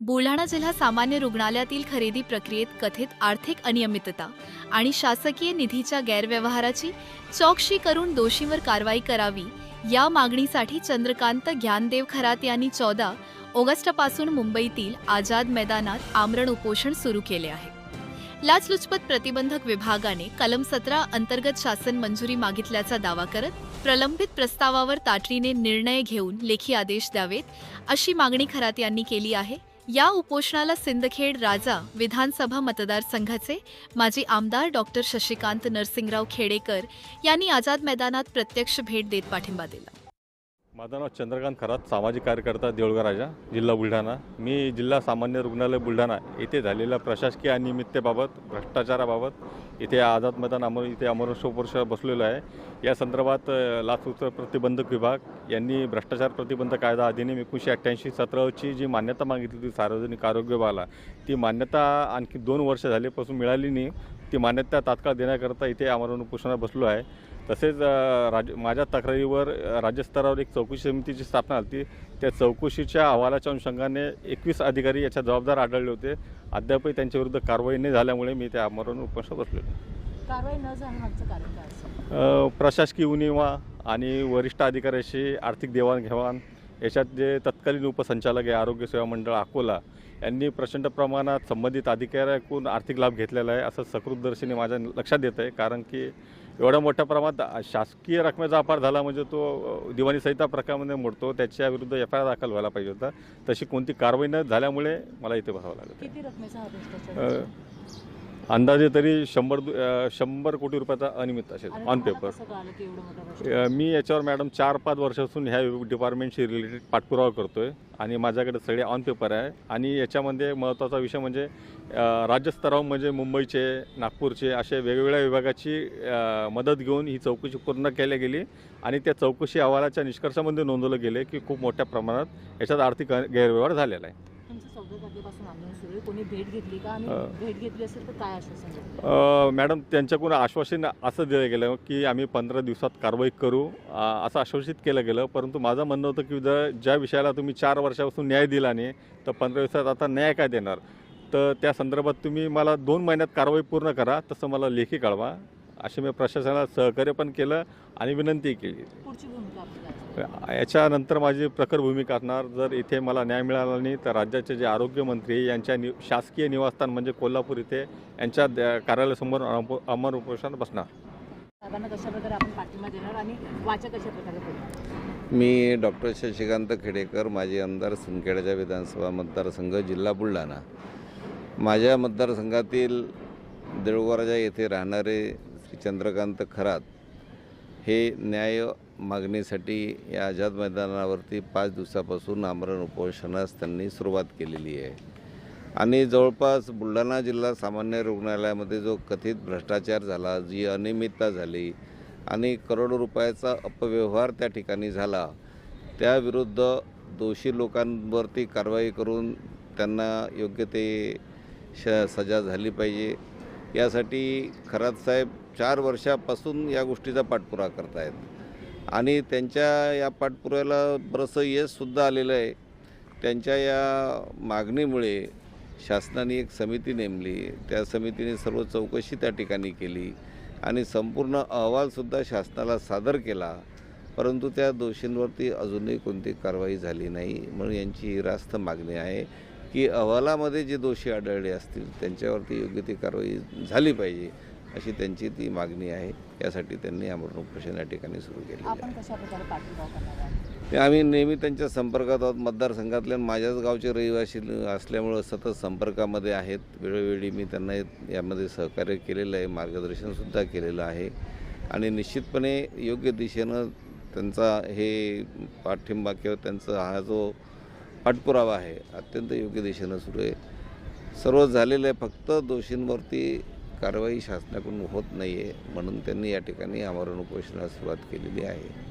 बुलढाणा जिल्हा सामान्य रुग्णालयातील खरेदी प्रक्रियेत कथित आर्थिक अनियमितता आणि शासकीय निधीच्या गैरव्यवहाराची चौकशी करून दोषींवर कारवाई करावी या मागणीसाठी चंद्रकांत ज्ञानदेव खरात यांनी 14 ऑगस्टपासून मुंबईतील आझाद मैदानात आमरण उपोषण सुरू केले आहे। लाचलुचपत प्रतिबंधक विभागाने कलम 17 अंतर्गत शासन मंजुरी मागितल्याचा दावा करत प्रलंबित प्रस्तावावर तातडीने निर्णय घेऊन लेखी आदेश द्यावेत अशी मागणी खरात यांनी केली आहे। या उपोषणाला सिंदखेड राजा विधानसभा मतदारसंघाचे माजी आमदार डॉक्टर शशिकांत नरसिंगराव खेडेकर यांनी आझाद मैदानात प्रत्यक्ष भेट देत पाठिंबा दिला। माझं नाव चंद्रकांत खरात, सामाजिक कार्यकर्ता देऊळगाव राजा, जिल्हा बुलढाणा। मी जिल्हा सामान्य रुग्णालय बुलढाणा येथे झालेल्या प्रशासकीय अनियमिततेबाबत, भ्रष्टाचाराबाबत इथे आझाद मैदान इथे अमरशोपोषण बसलेलो आहे। या संदर्भात लाचलुचपत प्रतिबंधक विभाग यांनी भ्रष्टाचार प्रतिबंधक कायदा अधिनियम 1988 17ची जी मान्यता मागितली होती सार्वजनिक आरोग्य विभागाला, ती मान्यता आणखी 2 वर्ष झाल्यापासून मिळाली नाही। ती मान्यता तात्काळ देण्याकरता इथे आमरण उपोषणाला बसलो आहे। तसेच माझ्या तक्रारीवर राज्यस्तरावर एक चौकशी समितीची स्थापना झाली। त्या चौकशीच्या अहवालाच्या अनुषंगाने 21 अधिकारी याच्या जबाबदार आढळले होते। अद्यापही त्यांच्याविरुद्ध कारवाई न झाल्यामुळे मी त्या आमरण उपोषणाला बसलो। कारवाई न झाल्याचं कारण काय असेल? प्रशासकीय उणीवा आणि वरिष्ठ अधिकाऱ्याशी आर्थिक देवाणघेवाण याच्यात जे तत्कालीन उपसंचालक आहे आरोग्य सेवा मंडळ अकोला यांनी प्रचंड प्रमाणात संबंधित अधिकाऱ्याकडून आर्थिक लाभ घेतलेला आहे असं सकृतदर्शनी माझ्या लक्षात येत आहे। कारण की एवढ्या मोठ्या प्रमाणात शासकीय रकमेचा अपार झाला म्हणजे तो दिवाणी संहिता प्रकारामध्ये मोडतो, त्याच्या विरुद्ध FIR दाखल व्हायला पाहिजे होता। तशी कोणती कारवाई न झाल्यामुळे मला इथे बसावं लागलं। किती रकमेचा भ्रष्टाचार? अंदाजे तरी 100 कोटी रुपयाचा अनियमित असेल ऑन पेपर। मी याच्यावर मॅडम 4-5 वर्षापासून ह्या डिपार्टमेंटशी रिलेटेड पाठपुरावा करतोय आणि माझ्याकडे सगळे ऑन पेपर आहे। आणि याच्यामध्ये महत्त्वाचा विषय म्हणजे राज्यस्तरावर म्हणजे मुंबईचे, नागपूरचे असे वेगवेगळ्या विभागाची मदत घेऊन ही चौकशी पूर्ण केली गेली आणि त्या चौकशी अहवालाच्या निष्कर्षामध्ये नोंदवलं गेले की खूप मोठ्या प्रमाणात याच्यात आर्थिक गैरव्यवहार झालेला आहे। कोणी भेट घेतली का आणि भेट घेतली असेल तर काय आश्वासन? मॅडम, त्यांच्याकडून आश्वासन असं दिलं गेलं की आम्ही 15 दिवसात कारवाई करू असं आश्वासित केलं गेलं। परंतु माझं म्हणणं होतं की ज्या विषयाला तुम्ही 4 वर्षापासून न्याय दिला नाही तर 15 दिवसात आता न्याय काय देणार? तर त्या संदर्भात तुम्ही मला 2 महिन्यात कारवाई पूर्ण करा, तसं मला लेखी कळवा असे मी प्रशासनाला सहकार्य पण केलं आणि विनंती केली। याच्यानंतर माझी प्रखर भूमिका असणार, जर इथे मला न्याय मिळाला नाही तर राज्याचे जे आरोग्यमंत्री यांच्या शासकीय निवासस्थान म्हणजे कोल्हापूर इथे यांच्या कार्यालयासमोर अमर उपोषण बसणार। कशाप्रकारे आपण पाठिंबा देणार आणि वाचा कशाप्रकारे? मी डॉक्टर शशिकांत खेडेकर, माजी आमदार सिंदखेडच्या विधानसभा मतदारसंघ, जिल्हा बुलढाणा। माझ्या मतदारसंघातील देऊळगाव येथे राहणारे श्री चंद्रकांत खरात हे न्याय मागणीसाठी या आझाद मैदानावरती 5 दिवसापासून आमरण उपोषणास त्यांनी सुरुवात केलेली आहे। आणि जवळपास बुलढाणा जिल्हा सामान्य रुग्णालयामध्ये जो कथित भ्रष्टाचार झाला, जी अनियमितता झाली आणि करोडो रुपयाचा अपव्यवहार त्या ठिकाणी झाला, त्याविरुद्ध दोषी लोकांवरती कारवाई करून त्यांना योग्य ते सजा झाली पाहिजे। यासाठी खरात साहेब 4 वर्षापासून या गोष्टीचा पाठपुरावा करत आहेत आणि त्यांच्या या पाठपुराव्याला बरंचसं यशसुद्धा आलेलं आहे। त्यांच्या या मागणीमुळे शासनाने एक समिती नेमली, त्या समितीने सर्व चौकशी त्या ठिकाणी केली आणि संपूर्ण अहवालसुद्धा शासनाला सादर केला, परंतु त्या दोषींवरती अजूनही कोणती कारवाई झाली नाही। म्हणून यांची ही रास्त मागणी आहे की अहवालामध्ये जे दोषी आढळले असतील त्यांच्यावरती योग्य ती कारवाई झाली पाहिजे, अशी त्यांची ती मागणी आहे। यासाठी त्यांनी आमरण उपोषण या ठिकाणी सुरू केले। आपण कशाप्रकारे पाठिंबा करणार आहात? आम्ही नेहमी त्यांच्या संपर्कात आहोत। मतदारसंघातल्या माझ्याच गावचे रहिवासी असल्यामुळं सतत संपर्कामध्ये आहेत। वेळोवेळी मी त्यांना यामध्ये सहकार्य केलेलं आहे, मार्गदर्शनसुद्धा केलेलं आहे आणि निश्चितपणे योग्य दिशेनं त्यांचा हे पाठिंबा किंवा त्यांचा हा जो पाठपुरावा आहे अत्यंत योग्य दिशेनं सुरू आहे। सर्व झालेलं आहे, फक्त दोषींवरती कारवाई शासनाकडून होत नाही आहे, म्हणून त्यांनी या ठिकाणी आमरण उपोषणाला सुरुवात केलेली आहे।